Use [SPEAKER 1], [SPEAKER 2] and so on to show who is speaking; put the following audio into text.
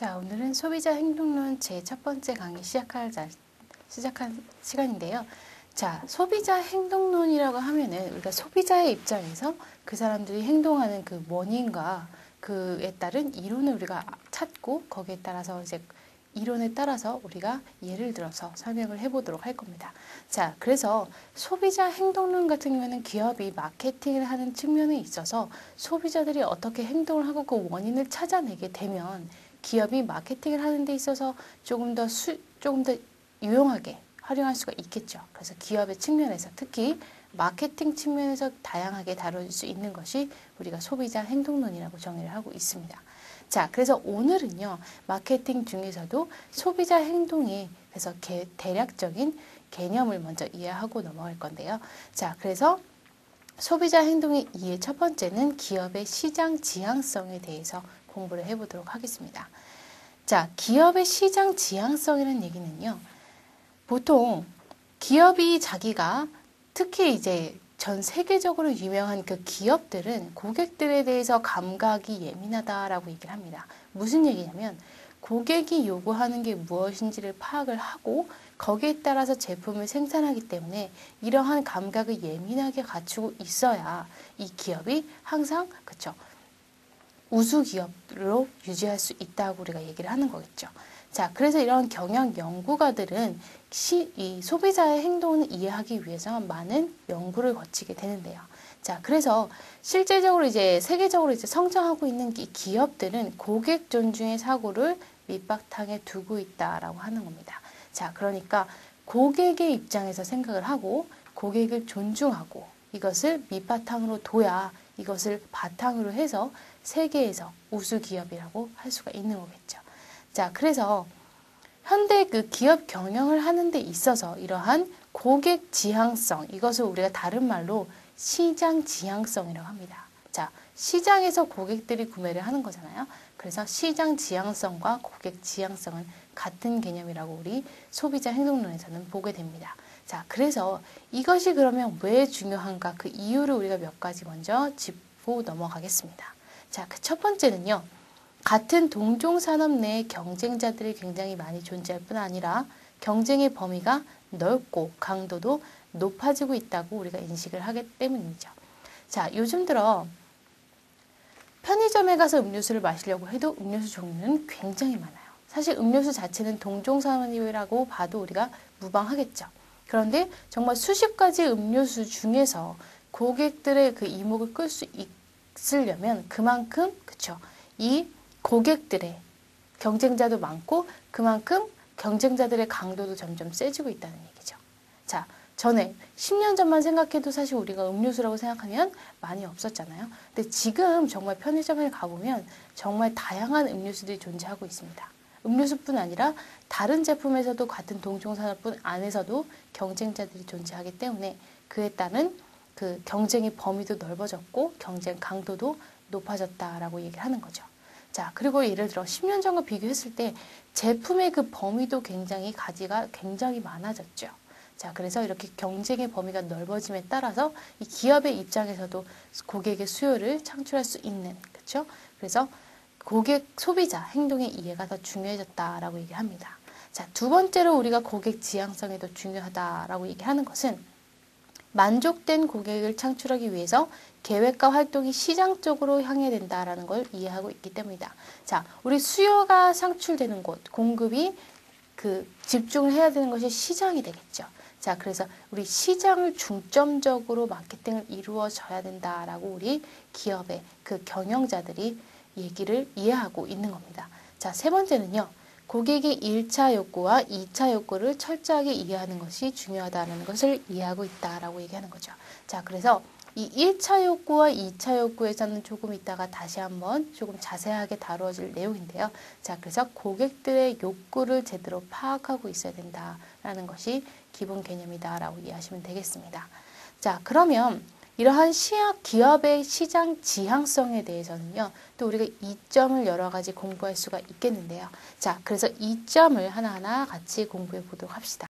[SPEAKER 1] 자, 오늘은 소비자 행동론 제 첫 번째 강의 시작한 시간인데요. 자, 소비자 행동론이라고 하면은 우리가 소비자의 입장에서 그 사람들이 행동하는 그 원인과 그에 따른 이론을 우리가 찾고 거기에 따라서 이제 이론에 따라서 우리가 예를 들어서 설명을 해보도록 할 겁니다. 자, 그래서 소비자 행동론 같은 경우에는 기업이 마케팅을 하는 측면에 있어서 소비자들이 어떻게 행동을 하고 그 원인을 찾아내게 되면 기업이 마케팅을 하는 데 있어서 조금 더 유용하게 활용할 수가 있겠죠. 그래서 기업의 측면에서 특히 마케팅 측면에서 다양하게 다뤄질 수 있는 것이 우리가 소비자 행동론이라고 정의를 하고 있습니다. 자, 그래서 오늘은요, 마케팅 중에서도 소비자 행동에 대해서 대략적인 개념을 먼저 이해하고 넘어갈 건데요. 자, 그래서 소비자 행동의 이해 첫 번째는 기업의 시장 지향성에 대해서 공부를 해보도록 하겠습니다. 자, 기업의 시장 지향성이라는 얘기는요, 보통 기업이 자기가 특히 이제 전 세계적으로 유명한 그 기업들은 고객들에 대해서 감각이 예민하다라고 얘기를 합니다. 무슨 얘기냐면 고객이 요구하는 게 무엇인지를 파악을 하고 거기에 따라서 제품을 생산하기 때문에 이러한 감각을 예민하게 갖추고 있어야 이 기업이 항상 그쵸 우수 기업으로 유지할 수 있다고 우리가 얘기를 하는 거겠죠. 자, 그래서 이런 경영 연구가들은 이 소비자의 행동을 이해하기 위해서 많은 연구를 거치게 되는데요. 자, 그래서 실제적으로 이제 세계적으로 이제 성장하고 있는 이 기업들은 고객 존중의 사고를 밑바탕에 두고 있다라고 하는 겁니다. 자, 그러니까 고객의 입장에서 생각을 하고 고객을 존중하고 이것을 밑바탕으로 둬야 이것을 바탕으로 해서 세계에서 우수 기업이라고 할 수가 있는 거겠죠. 자, 그래서 현대 그 기업 경영을 하는 데 있어서 이러한 고객 지향성, 이것을 우리가 다른 말로 시장 지향성이라고 합니다. 자, 시장에서 고객들이 구매를 하는 거잖아요. 그래서 시장 지향성과 고객 지향성은 같은 개념이라고 우리 소비자 행동론에서는 보게 됩니다. 자, 그래서 이것이 그러면 왜 중요한가 그 이유를 우리가 몇 가지 먼저 짚고 넘어가겠습니다. 자, 그 첫 번째는요. 같은 동종 산업 내에 경쟁자들이 굉장히 많이 존재할 뿐 아니라 경쟁의 범위가 넓고 강도도 높아지고 있다고 우리가 인식을 하기 때문이죠. 자, 요즘 들어 편의점에 가서 음료수를 마시려고 해도 음료수 종류는 굉장히 많아요. 사실 음료수 자체는 동종 산업이라고 봐도 우리가 무방하겠죠. 그런데 정말 수십 가지 음료수 중에서 고객들의 그 이목을 끌 수 있으려면 그만큼 그쵸 이 고객들의 경쟁자도 많고 그만큼 경쟁자들의 강도도 점점 세지고 있다는 얘기죠. 자, 전에 10년 전만 생각해도 사실 우리가 음료수라고 생각하면 많이 없었잖아요. 근데 지금 정말 편의점에 가보면 정말 다양한 음료수들이 존재하고 있습니다. 음료수뿐 아니라 다른 제품에서도 같은 동종산업뿐 안에서도 경쟁자들이 존재하기 때문에 그에 따른 그 경쟁의 범위도 넓어졌고 경쟁 강도도 높아졌다라고 얘기를 하는 거죠. 자, 그리고 예를 들어 10년 전과 비교했을 때 제품의 그 범위도 굉장히 가지가 굉장히 많아졌죠. 자, 그래서 이렇게 경쟁의 범위가 넓어짐에 따라서 이 기업의 입장에서도 고객의 수요를 창출할 수 있는, 그렇죠? 그래서 고객 소비자 행동의 이해가 더 중요해졌다라고 얘기합니다. 자, 두 번째로 우리가 고객 지향성이 더 중요하다라고 얘기하는 것은 만족된 고객을 창출하기 위해서 계획과 활동이 시장 쪽으로 향해야 된다라는 걸 이해하고 있기 때문이다. 자, 우리 수요가 창출되는 곳, 공급이 그 집중을 해야 되는 것이 시장이 되겠죠. 자, 그래서 우리 시장을 중점적으로 마케팅을 이루어져야 된다라고 우리 기업의 그 경영자들이 얘기를 이해하고 있는 겁니다. 자, 세 번째는요. 고객의 1차 욕구와 2차 욕구를 철저하게 이해하는 것이 중요하다는 것을 이해하고 있다라고 얘기하는 거죠. 자, 그래서 이 1차 욕구와 2차 욕구에서는 조금 이따가 다시 한번 조금 자세하게 다루어질 내용인데요. 자, 그래서 고객들의 욕구를 제대로 파악하고 있어야 된다라는 것이 기본 개념이다라고 이해하시면 되겠습니다. 자, 그러면 이러한 기업의 시장 지향성에 대해서는요, 또 우리가 이점을 여러 가지 공부할 수가 있겠는데요. 자, 그래서 이점을 하나하나 같이 공부해 보도록 합시다.